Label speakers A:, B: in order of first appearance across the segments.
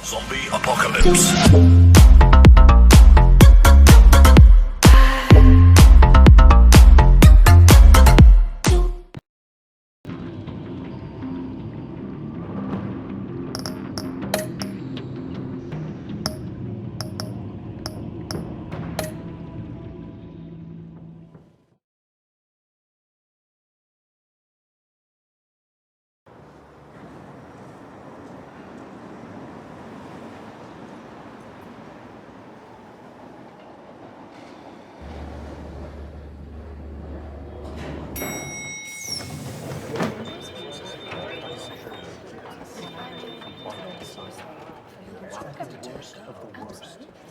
A: Zombie apocalypse.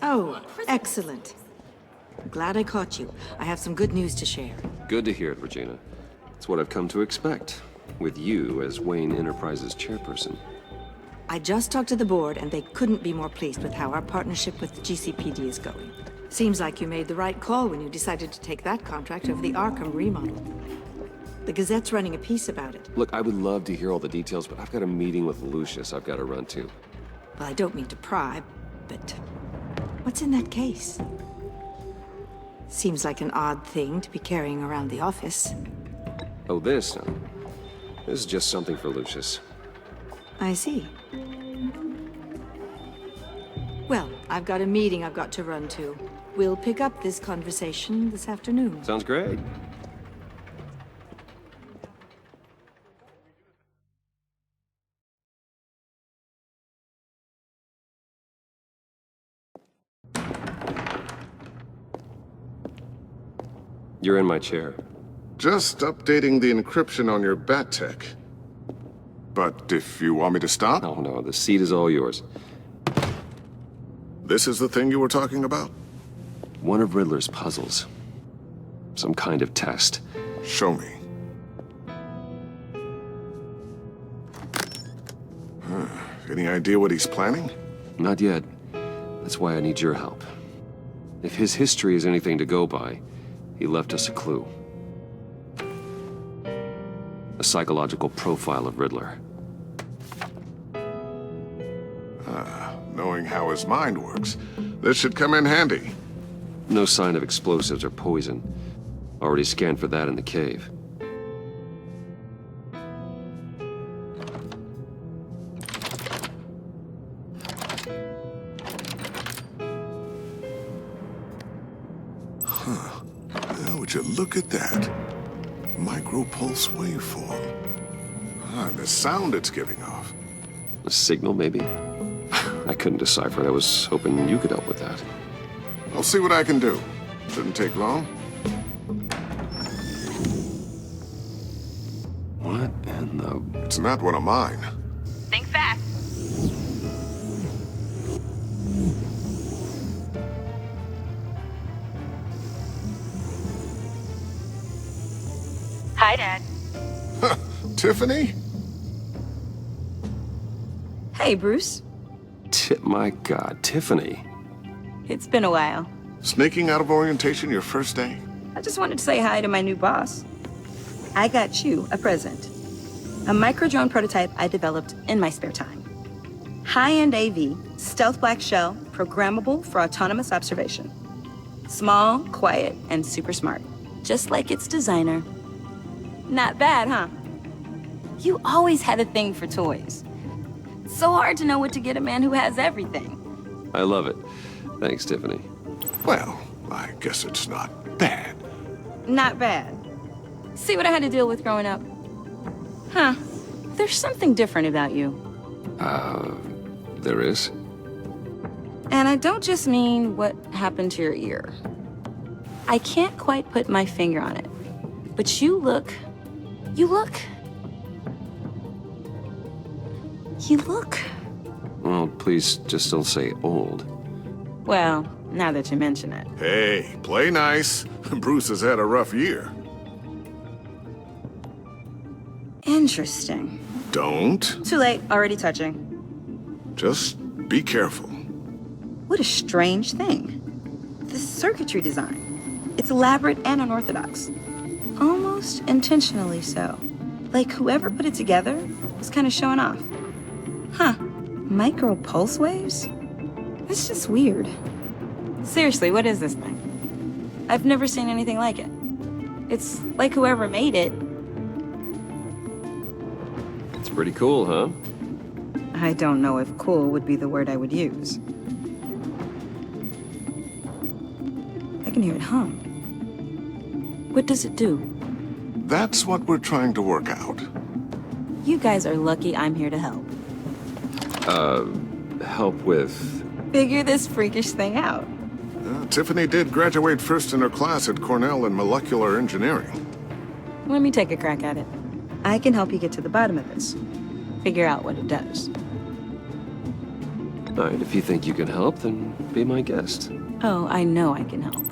B: Oh, excellent. Glad I caught you. I have some good news to share.
C: Good to hear it, Regina. It's what I've come to expect, with you as Wayne Enterprises chairperson.
B: I just talked to the board, and they couldn't be more pleased with how our partnership with the GCPD is going. Seems like you made the right call when you decided to take that contract over the Arkham remodel. The Gazette's running a piece about it.
C: Look, I would love to hear all the details, but I've got a meeting with Lucius I've got to run to.
B: Well, I don't mean to pry, but what's in that case? Seems like an odd thing to be carrying around the office.
C: Oh, this? No. This is just something for Lucius.
B: I see. Well, I've got a meeting I've got to run to. We'll pick up this conversation this afternoon.
C: Sounds great. You're in my chair.
D: Just updating the encryption on your bat tech. But if you want me to stop,
C: Oh no, the seat is all yours.
D: this is the thing you were talking about?
C: One of Riddler's puzzles. Some kind of test.
D: Show me. Any idea what he's planning?
C: Not yet. That's why I need your help. If his history is anything to go by, he left us a clue. A psychological profile of Riddler.
D: Knowing how his mind works, this should come in handy.
C: No sign of explosives or poison. Already scanned for that in the cave.
D: Now, would you look at that? Micropulse waveform. And the sound it's giving off.
C: A signal, maybe? I couldn't decipher it. I was hoping you could help with that.
D: I'll see what I can do. Shouldn't take long.
C: What in the...
D: It's not one of mine.
E: Think fast. Hi, Dad.
D: Tiffany?
E: Hey, Bruce.
C: My God, Tiffany.
E: It's been a while.
D: Sneaking out of orientation your first day?
E: I just wanted to say hi to my new boss. I got you a present. A micro-drone prototype I developed in my spare time. High-end AV, stealth black shell, programmable for autonomous observation. Small, quiet, and super smart. Just like its designer. Not bad, huh? You always had a thing for toys. It's so hard to know what to get a man who has everything.
C: I love it. Thanks, Tiffany.
D: Well, I guess it's not bad.
E: Not bad. See what I had to deal with growing up? Huh. There's something different about you.
C: There is?
E: And I don't just mean what happened to your ear. I can't quite put my finger on it. But you look...
C: Well, please just don't say old.
E: Well, now that you mention it.
D: Hey, play nice. Bruce has had a rough year.
E: Interesting.
D: Don't.
E: Too late, already touching.
D: Just be careful.
E: What a strange thing. The circuitry design. It's elaborate and unorthodox. Almost intentionally so. Like whoever put it together was kind of showing off. Huh. Micro pulse waves? That's just weird. Seriously, what is this thing? I've never seen anything like it. It's like whoever made it.
C: It's pretty cool, huh?
E: I don't know if cool would be the word I would use. I can hear it hum. What does it do?
D: That's what we're trying to work out.
E: You guys are lucky I'm here to help.
C: Help with...
E: Figure this freakish thing out.
D: Tiffany did graduate first in her class at Cornell in molecular engineering.
E: Let me take a crack at it. I can help you get to the bottom of this. Figure out what it does.
C: All right, if you think you can help, then be my guest.
E: Oh, I know I can help.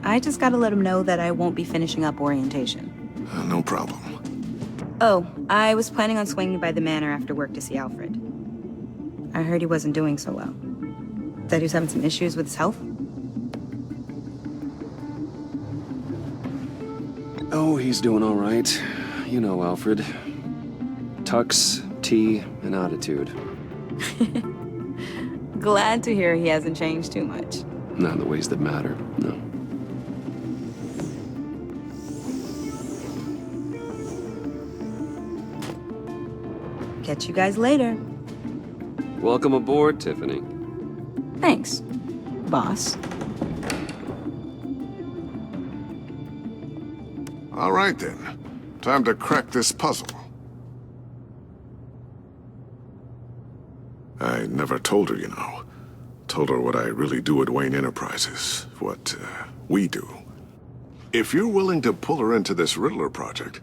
E: I just gotta let him know that I won't be finishing up orientation.
D: No problem.
E: Oh, I was planning on swinging by the manor after work to see Alfred. I heard he wasn't doing so well. That he was having some issues with his health?
C: Oh, he's doing all right. You know Alfred. Tux, tea, and attitude.
E: Glad to hear he hasn't changed too much.
C: Not in the ways that matter, no.
E: Catch you guys later.
C: Welcome aboard, Tiffany.
E: Thanks, boss.
D: All right, then. Time to crack this puzzle. I never told her, you know. Told her what I really do at Wayne Enterprises. What, we do. If you're willing to pull her into this Riddler project,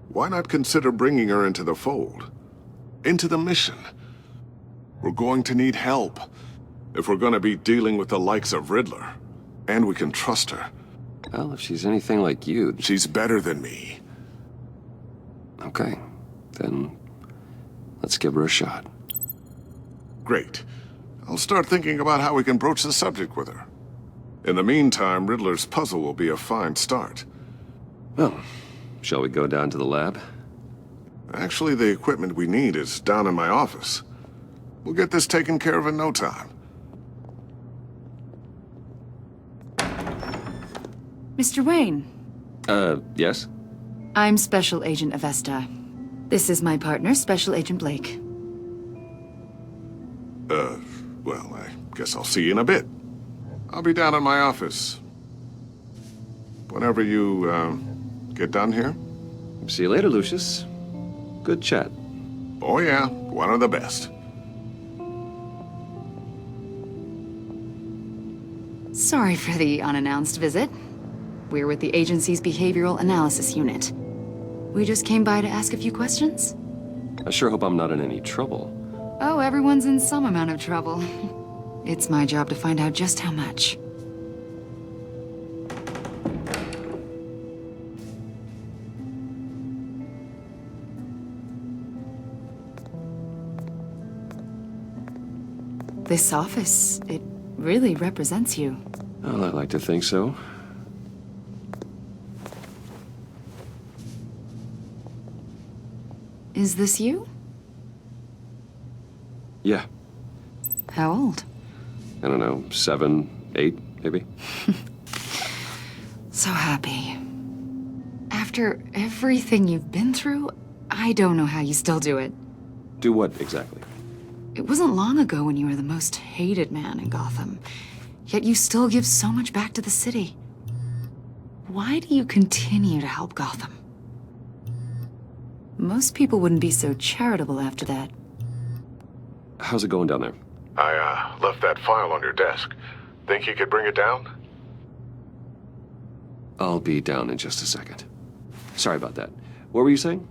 D: why not consider bringing her into the fold? Into the mission? We're going to need help if we're going to be dealing with the likes of Riddler. And we can trust her.
C: Well, if she's anything like you...
D: She's better than me.
C: Okay, then let's give her a shot.
D: Great. I'll start thinking about how we can broach the subject with her. In the meantime, Riddler's puzzle will be a fine start.
C: Well, shall we go down to the lab?
D: Actually, the equipment we need is down in my office. We'll get this taken care of in no time.
A: Mr. Wayne,
C: Yes?
A: I'm Special Agent Avesta. This is my partner, Special Agent Blake.
D: Well, I guess I'll see you in a bit. I'll be down in my office. Whenever you, get done here.
C: See you later, Lucius. Good chat.
D: Oh yeah, one of the best.
A: Sorry for the unannounced visit. We're with the agency's Behavioral Analysis Unit. We just came by to ask a few questions.
C: I sure hope I'm not in any trouble.
A: Oh, everyone's in some amount of trouble. It's my job to find out just how much. This office, it really represents you.
C: Well, I like to think so.
A: Is this you?
C: Yeah.
A: How old?
C: I don't know, 7, 8, maybe?
A: So happy. After everything you've been through, I don't know how you still do it.
C: Do what, exactly?
A: It wasn't long ago when you were the most hated man in Gotham, yet you still give so much back to the city. Why do you continue to help Gotham? Most people wouldn't be so charitable after that.
C: How's it going down there?
D: I, left that file on your desk. Think you could bring it down?
C: I'll be down in just a second. Sorry about that. What were you saying?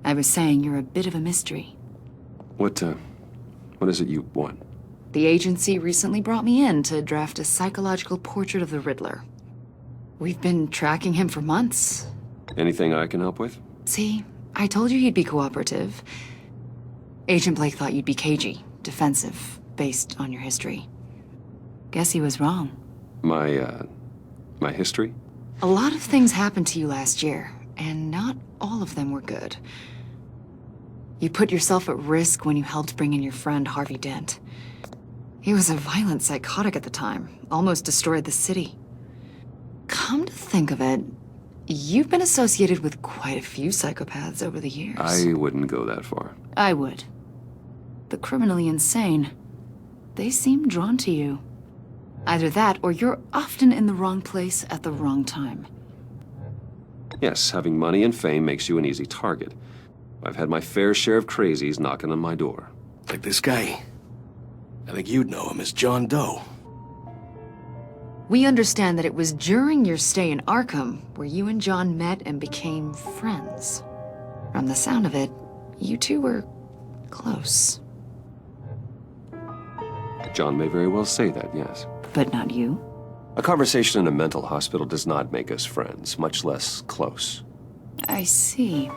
A: I was saying you're a bit of a mystery.
C: What is it you want?
A: The agency recently brought me in to draft a psychological portrait of the Riddler. We've been tracking him for months.
C: Anything I can help with?
A: See, I told you he'd be cooperative. Agent Blake thought you'd be cagey, defensive, based on your history. Guess he was wrong.
C: My history?
A: A lot of things happened to you last year, and not all of them were good. You put yourself at risk when you helped bring in your friend Harvey Dent. He was a violent psychotic at the time, almost destroyed the city. Come to think of it, you've been associated with quite a few psychopaths over the years.
C: I wouldn't go that far.
A: I would. The criminally insane. They seem drawn to you. Either that, or you're often in the wrong place at the wrong time.
C: Yes, having money and fame makes you an easy target. I've had my fair share of crazies knocking on my door.
F: Like this guy. I think you'd know him as John Doe.
A: We understand that it was during your stay in Arkham where you and John met and became friends. From the sound of it, you two were close.
C: John may very well say that, yes.
A: But not you?
C: A conversation in a mental hospital does not make us friends, much less close.
A: I see.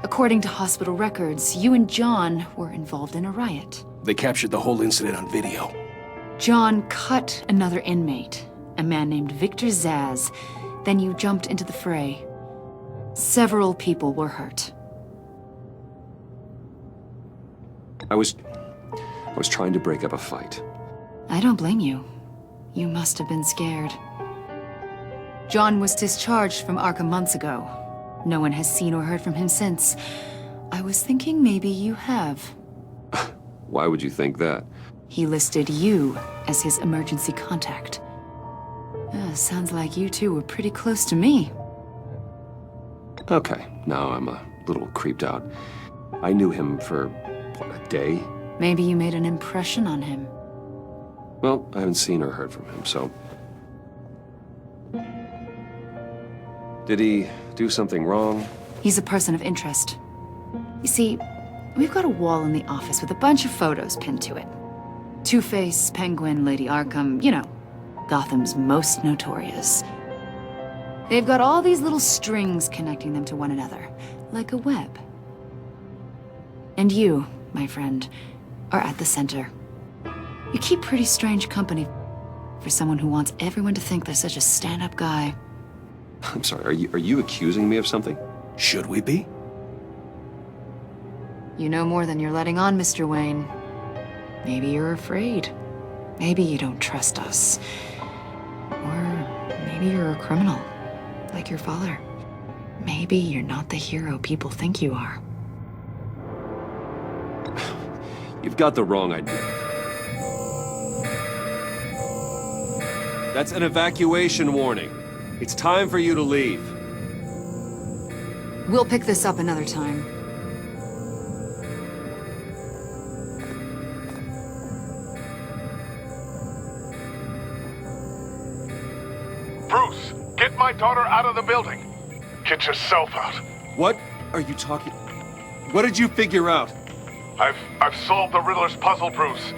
A: According to hospital records, you and John were involved in a riot.
F: They captured the whole incident on video.
A: John cut another inmate, a man named Victor Zaz. Then you jumped into the fray. Several people were hurt.
C: I was trying to break up a fight.
A: I don't blame you. You must have been scared. John was discharged from Arkham months ago. No one has seen or heard from him since. I was thinking maybe you have.
C: Why would you think that?
A: He listed you as his emergency contact. Sounds like you two were pretty close to me.
C: Okay, now I'm a little creeped out. I knew him for, what, a day?
A: Maybe you made an impression on him.
C: Well, I haven't seen or heard from him, so... Did he do something wrong?
A: He's a person of interest. You see, we've got a wall in the office with a bunch of photos pinned to it. Two-Face, Penguin, Lady Arkham, you know, Gotham's most notorious. They've got all these little strings connecting them to one another, like a web. And you, my friend, are at the center. You keep pretty strange company for someone who wants everyone to think they're such a stand-up guy.
C: I'm sorry, are you accusing me of something?
F: Should we be?
A: You know more than you're letting on, Mr. Wayne. Maybe you're afraid. Maybe you don't trust us. Or maybe you're a criminal, like your father. Maybe you're not the hero people think you are.
C: You've got the wrong idea. That's an evacuation warning. It's time for you to leave.
A: We'll pick this up another time.
D: Bruce, get my daughter out of the building. Get yourself out.
C: What are you talking... What did you figure out?
D: I've solved the Riddler's puzzle, Bruce.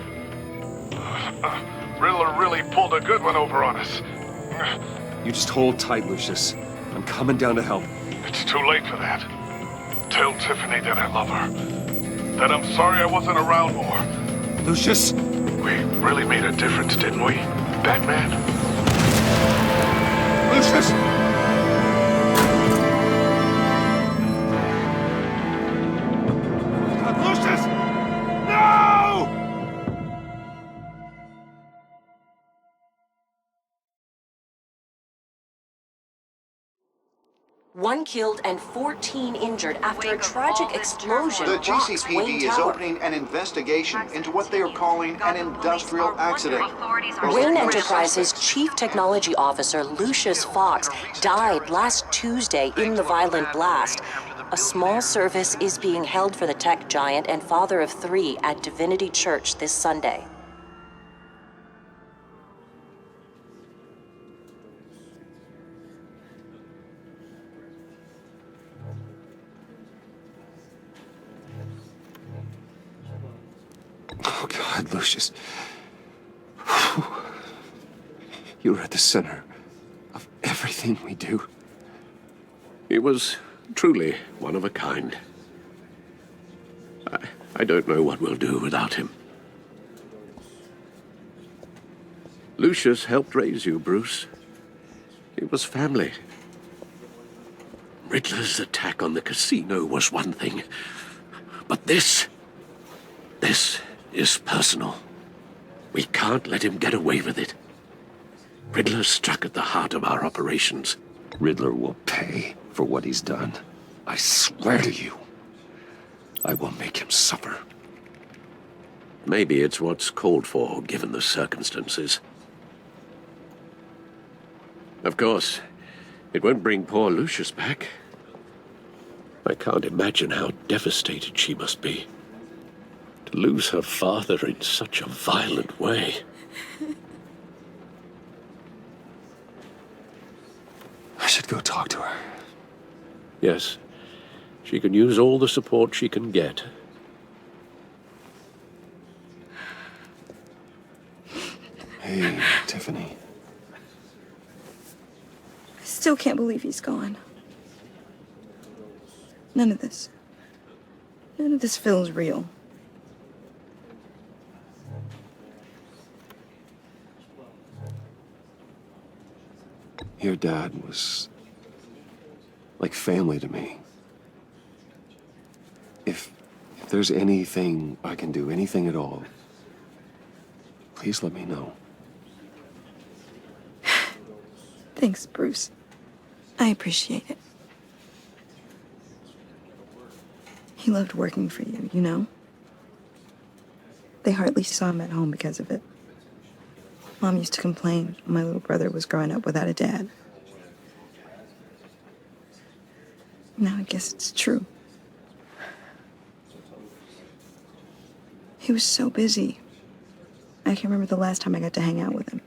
D: Riddler really pulled a good one over on us.
C: You just hold tight, Lucius. I'm coming down to help.
D: It's too late for that. Tell Tiffany that I love her. That I'm sorry I wasn't around more.
C: Lucius!
D: We really made a difference, didn't we, Batman?
C: Lucius! Lucius! No!
G: One killed and 14 injured after a tragic explosion
H: The
G: rocks
H: GCPD
G: Wayne
H: is
G: Tower.
H: opening an investigation into what they are calling an industrial accident.
G: Wayne Enterprises' Chief Technology Officer Lucius Fox died last Tuesday in the violent blast. A small service is being held for the tech giant and father of 3 at Divinity Church this Sunday.
C: Oh, God, Lucius. You were at the center of everything we do.
I: He was truly one of a kind. I don't know what we'll do without him. Lucius helped raise you, Bruce. It was family. Riddler's attack on the casino was one thing, But this is personal. We can't let him get away with it. Riddler struck at the heart of our operations.
C: Riddler will pay for what he's done. I swear to you, I will make him suffer.
I: Maybe it's what's called for, given the circumstances. Of course, it won't bring poor Lucius back. I can't imagine how devastated she must be. To lose her father in such a violent way.
C: I should go talk to her.
I: Yes, she can use all the support she can get.
C: Hey, Tiffany.
E: I still can't believe he's gone. None of this feels real.
C: Your dad was like family to me. If there's anything I can do, anything at all, please let me know.
E: Thanks, Bruce. I appreciate it. He loved working for you, you know? They hardly saw him at home because of it. Mom used to complain when my little brother was growing up without a dad. Now I guess it's true. He was so busy. I can't remember the last time I got to hang out with him.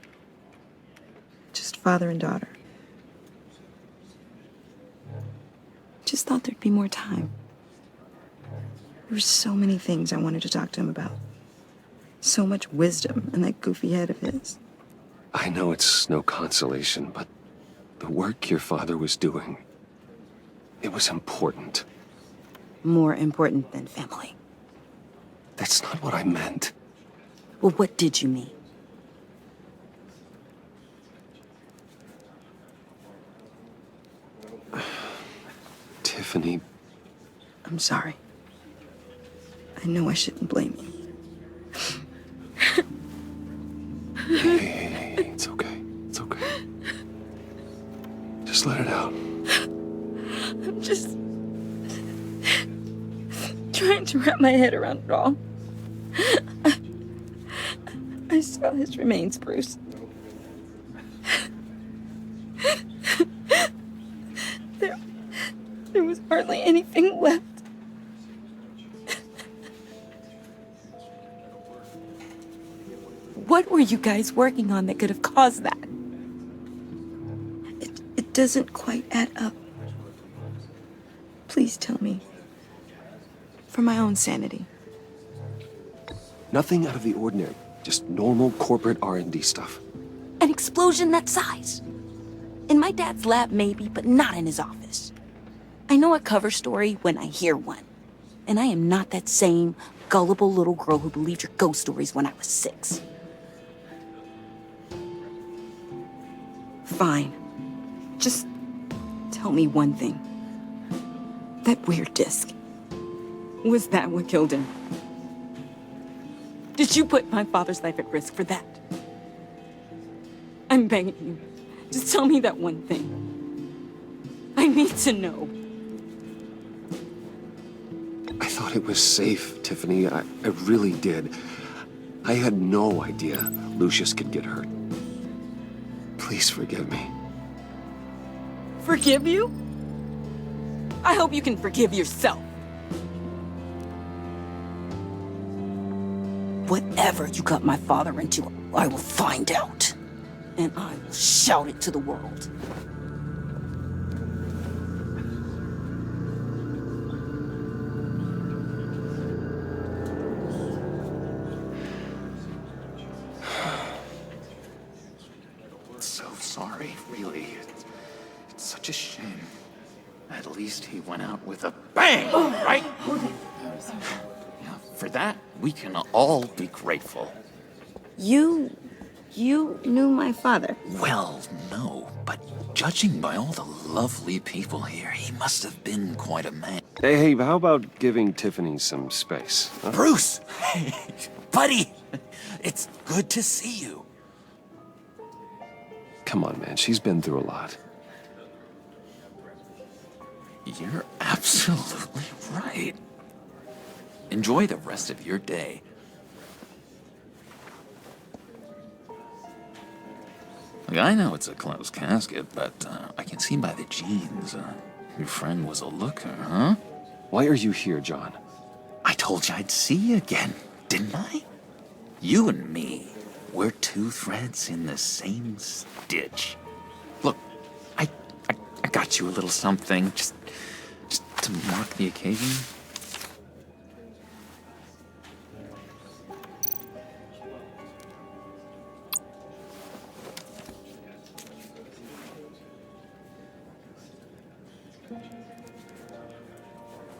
E: Just father and daughter. Just thought there'd be more time. There were so many things I wanted to talk to him about. So much wisdom in that goofy head of his.
C: I know it's no consolation, but the work your father was doing, it was important.
E: More important than family.
C: That's not what I meant.
E: Well, what did you mean?
C: Tiffany.
E: I'm sorry. I know I shouldn't blame you.
C: Hey, it's okay. It's okay. Just let it out.
E: I'm just trying to wrap my head around it all. I saw his remains, Bruce. There was hardly anything left. What were you guys working on that could have caused that? It doesn't quite add up. Please tell me. For my own sanity.
C: Nothing out of the ordinary. Just normal corporate R&D stuff.
E: An explosion that size. In my dad's lab, maybe, but not in his office. I know a cover story when I hear one. And I am not that same gullible little girl who believed your ghost stories when I was 6. Fine. Just tell me one thing. That weird disc. Was that what killed him? Did you put my father's life at risk for that? I'm begging you. Just tell me that one thing. I need to know.
C: I thought it was safe, Tiffany. I really did. I had no idea Lucius could get hurt. Please forgive me.
E: Forgive you? I hope you can forgive yourself. Whatever you got my father into, I will find out. And I will shout it to the world.
J: So sorry, really. It's such a shame. At least he went out with a bang, right? Yeah, for that, we can all be grateful.
E: You You knew my father.
J: Well, no, but judging by all the lovely people here, he must have been quite a man.
C: Hey, how about giving Tiffany some space? Huh?
J: Bruce! Buddy! It's good to see you.
C: Come on, man. She's been through a lot.
J: You're absolutely right. Enjoy the rest of your day. Look, I know it's a closed casket, but I can see by the jeans, your friend was a looker, huh?
C: Why are you here, John?
J: I told you I'd see you again, didn't I? You and me, we're two threads in the same stitch. Look, I got you a little something, just to mark the occasion.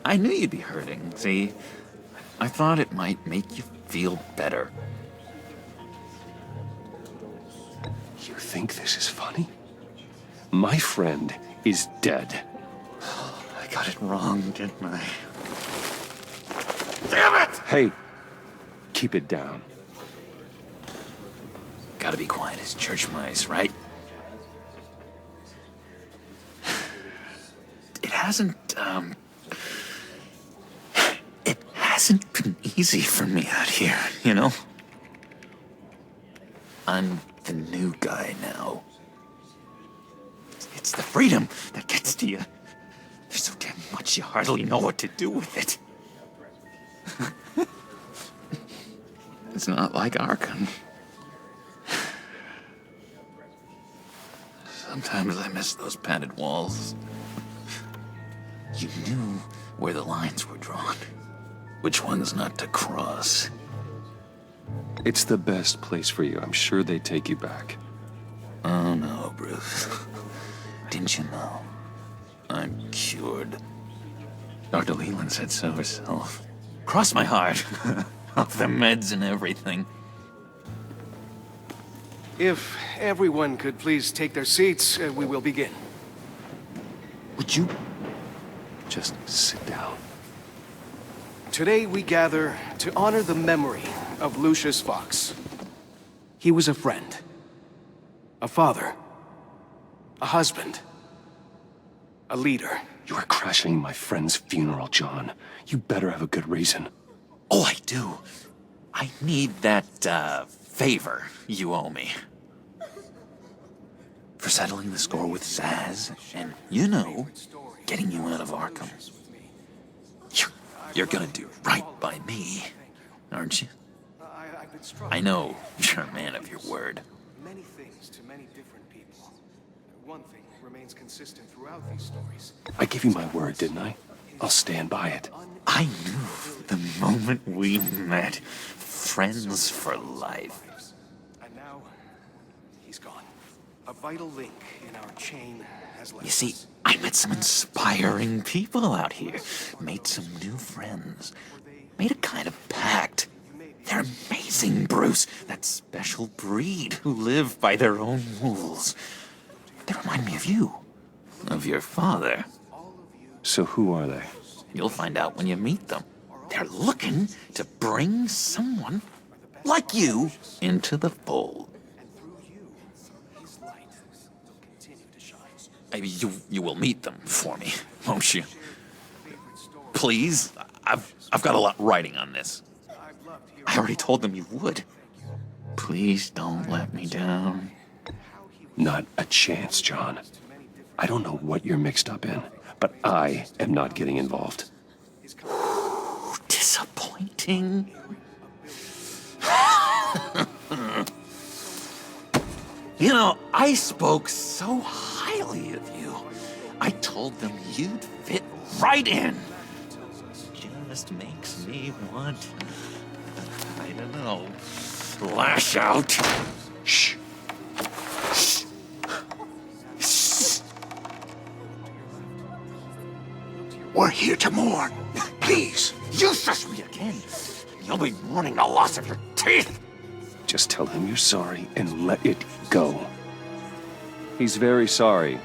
J: I knew you'd be hurting, see? I thought it might make you feel better.
C: You think this is funny? My friend is dead.
J: I got it wrong, didn't I? Damn it!
C: Hey, keep it down.
J: Gotta be quiet as church mice, right? It hasn't been easy for me out here, you know? I'm the new guy now. It's the freedom that gets to you. There's so damn much you hardly know what to do with it. It's not like Arkham. Sometimes I miss those padded walls. You knew where the lines were drawn. Which ones not to cross.
C: It's the best place for you. I'm sure they take you back.
J: Oh no, Bruce. Didn't you know? I'm cured. Dr. Leland said so herself. Cross my heart. Off the meds and everything.
F: If everyone could please take their seats, we will begin.
J: Would you
C: Just sit down.
F: Today we gather to honor the memory of Lucius Fox. He was a friend, a father, a husband, a leader.
C: You are crashing my friend's funeral, John. You better have a good reason.
J: Oh, I do. I need that, favor you owe me. For settling the score with Zaz, and, you know, getting you out of Arkham. You're gonna do right by me, aren't you? I know you're a man of your word.
F: Many things to many different people. One thing remains consistent throughout these stories.
C: I gave you my word, didn't I? I'll stand by it.
J: I knew the moment we met. Friends for life.
F: And now, he's gone. A vital link in our chain has left
J: You see,
F: us.
J: I met some inspiring people out here. Made some new friends. Made a kind of pact. They're amazing, Bruce. That special breed who live by their own rules. They remind me of you. Of your father.
C: So who are they?
J: You'll find out when you meet them. They're looking to bring someone like you into the fold. Maybe you will meet them for me, won't you? Please, I've got a lot riding on this. I already told them you would. Please don't let me down.
C: Not a chance, John. I don't know what you're mixed up in, but I am not getting involved.
J: Disappointing. You know, I spoke so highly of you. I told them you'd fit right in. Just makes me want, I don't know, lash out. Shh. Shh. Shh. We're here to mourn. Please, you shush me again. You'll be mourning the loss of your teeth.
C: Just tell him you're sorry and let it go.
K: He's very sorry.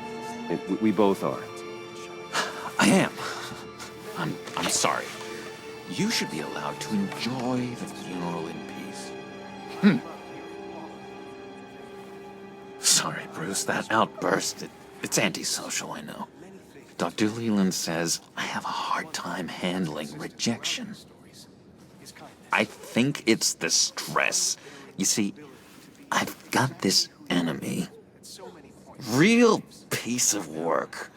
K: We both are.
J: I am. I'm sorry. You should be allowed to enjoy the funeral in peace. Sorry, Bruce, that outburst, it's antisocial, I know. Dr. Leland says I have a hard time handling rejection. I think it's the stress. You see, I've got this enemy. Real piece of work.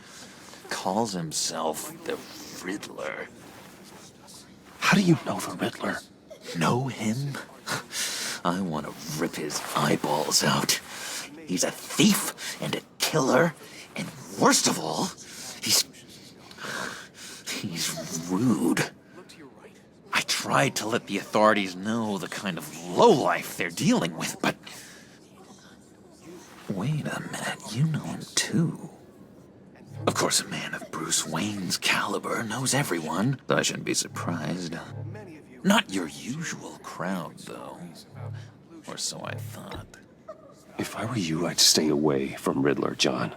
J: Calls himself the Riddler.
C: How do you know the Riddler?
J: Know him? I want to rip his eyeballs out. He's a thief and a killer, and worst of all, he's rude. I tried to let the authorities know the kind of lowlife they're dealing with, but... Wait a minute, you know him too. Of course, a man of Bruce Wayne's caliber knows everyone, so I shouldn't be surprised. Not your usual crowd, though. Or so I thought.
C: If I were you, I'd stay away from Riddler, John.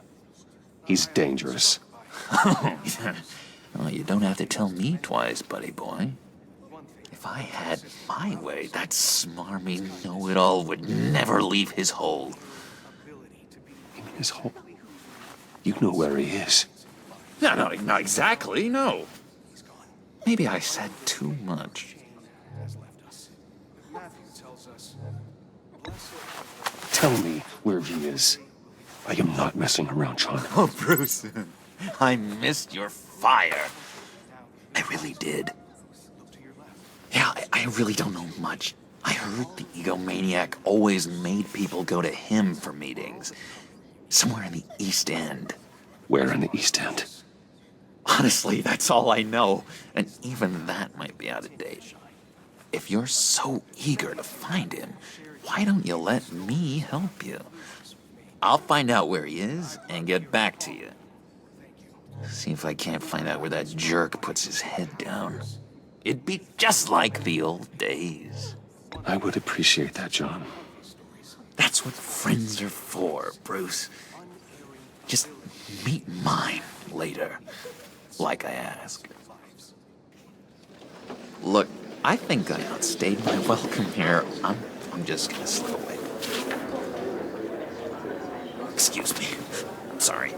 C: He's dangerous.
J: Well, you don't have to tell me twice, buddy boy. If I had my way, that smarmy know-it-all would never leave his hole.
C: You mean his hole? You know where he is.
J: No, not exactly, no. Maybe I said too much.
C: Tell me where he is. I am not messing around, John.
J: Oh, Bruce, I missed your fire. I really did. Yeah, I really don't know much. I heard the egomaniac always made people go to him for meetings. Somewhere in the East End.
C: Where in the East End?
J: Honestly, that's all I know. And even that might be out of date. If you're so eager to find him, why don't you let me help you? I'll find out where he is and get back to you. See if I can't find out where that jerk puts his head down. It'd be just like the old days.
C: I would appreciate that, John.
J: That's what friends are for, Bruce. Just meet mine later, like I asked. Look, I think I outstayed my welcome here. I'm just gonna slip away. Excuse me. Sorry.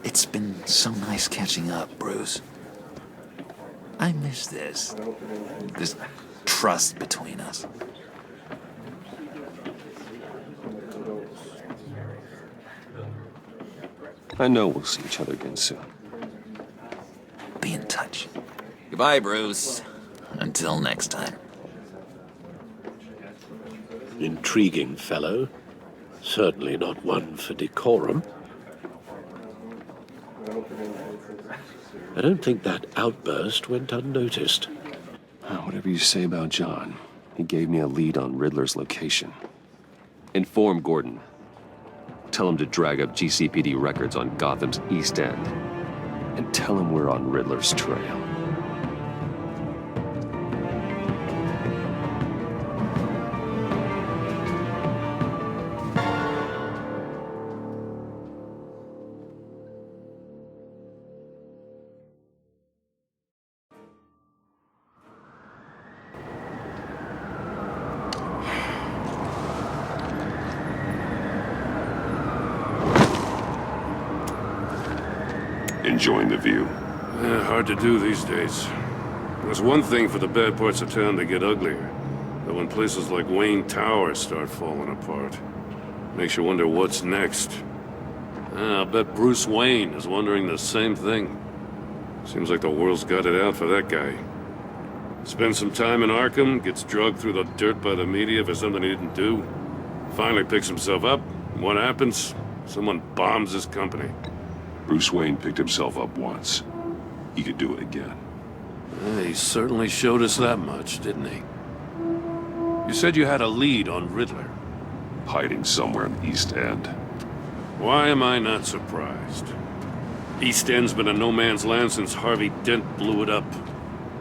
J: It's been so nice catching up, Bruce. I miss this trust between us.
C: I know we'll see each other again soon.
J: Be in touch. Goodbye, Bruce. Until next time.
I: Intriguing fellow. Certainly not one for decorum. I don't think that outburst went unnoticed.
C: Whatever you say about John, he gave me a lead on Riddler's location. Inform Gordon. Tell him to drag up GCPD records on Gotham's East End. And tell him we're on Riddler's trail. Enjoying the view.
L: Hard to do these days. It's one thing for the bad parts of town to get uglier, but when places like Wayne Tower start falling apart, makes you wonder what's next. I'll bet Bruce Wayne is wondering the same thing. Seems like the world's got it out for that guy. Spends some time in Arkham, gets drugged through the dirt by the media for something he didn't do. Finally picks himself up. What happens? Someone bombs his company.
C: Bruce Wayne picked himself up once. He could do it again.
L: He certainly showed us that much, didn't he? You said you had a lead on Riddler.
C: Hiding somewhere in the East End.
L: Why am I not surprised? East End's been a no-man's land since Harvey Dent blew it up.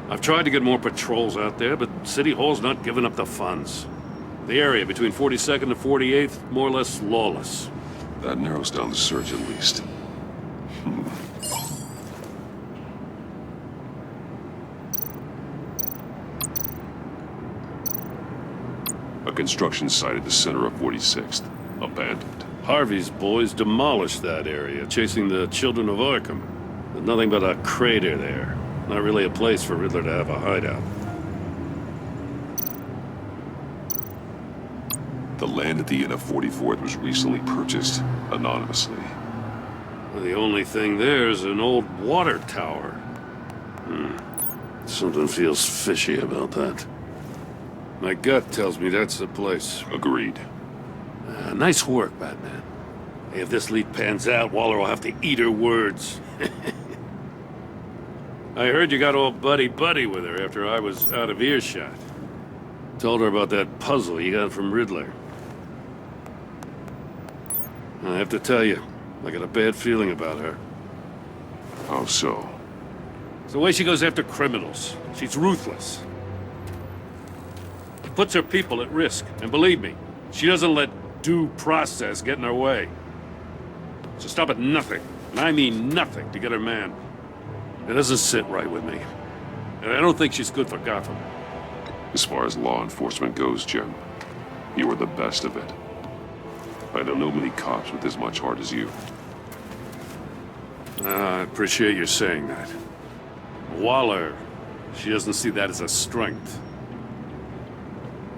L: I've tried to get more patrols out there, but City Hall's not giving up the funds. The area between 42nd and 48th, more or less lawless.
C: That narrows down the search at least. A construction site at the center of 46th. Abandoned.
L: Harvey's boys demolished that area, chasing the children of Arkham. There's nothing but a crater there. Not really a place for Riddler to have a hideout.
C: The land at the end of 44th was recently purchased, anonymously.
L: Well, the only thing there is an old water tower. Something feels fishy about that. My gut tells me that's the place.
C: Agreed.
L: Nice work, Batman. Hey, if this lead pans out, Waller will have to eat her words. I heard you got all buddy-buddy with her after I was out of earshot. Told her about that puzzle you got from Riddler. I have to tell you, I got a bad feeling about her.
C: How so?
L: It's the way she goes after criminals. She's ruthless. Puts her people at risk, and believe me, she doesn't let due process get in her way. She'll stop at nothing, and I mean nothing, to get her man. It doesn't sit right with me. And I don't think she's good for Gotham.
C: As far as law enforcement goes, Jim, you are the best of it. I don't know many cops with as much heart as you.
L: I appreciate you saying that. Waller, she doesn't see that as a strength.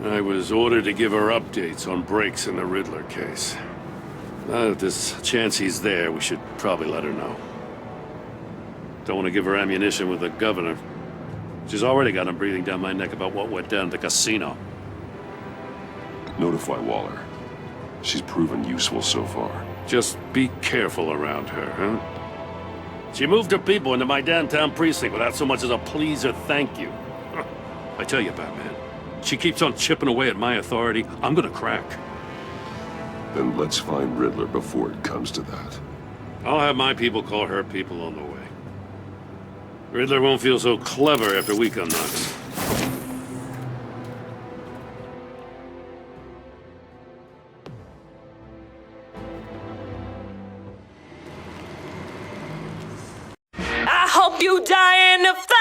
L: I was ordered to give her updates on breaks in the Riddler case. If there's a chance he's there, we should probably let her know. Don't want to give her ammunition with the governor. She's already got him breathing down my neck about what went down at the casino.
C: Notify Waller. She's proven useful so far.
L: Just be careful around her, huh? She moved her people into my downtown precinct without so much as a please or thank you. I tell you, Batman, she keeps on chipping away at my authority, I'm gonna crack.
C: Then let's find Riddler before it comes to that.
L: I'll have my people call her people on the way. Riddler won't feel so clever after we come knocking.
M: I hope you die in a fight.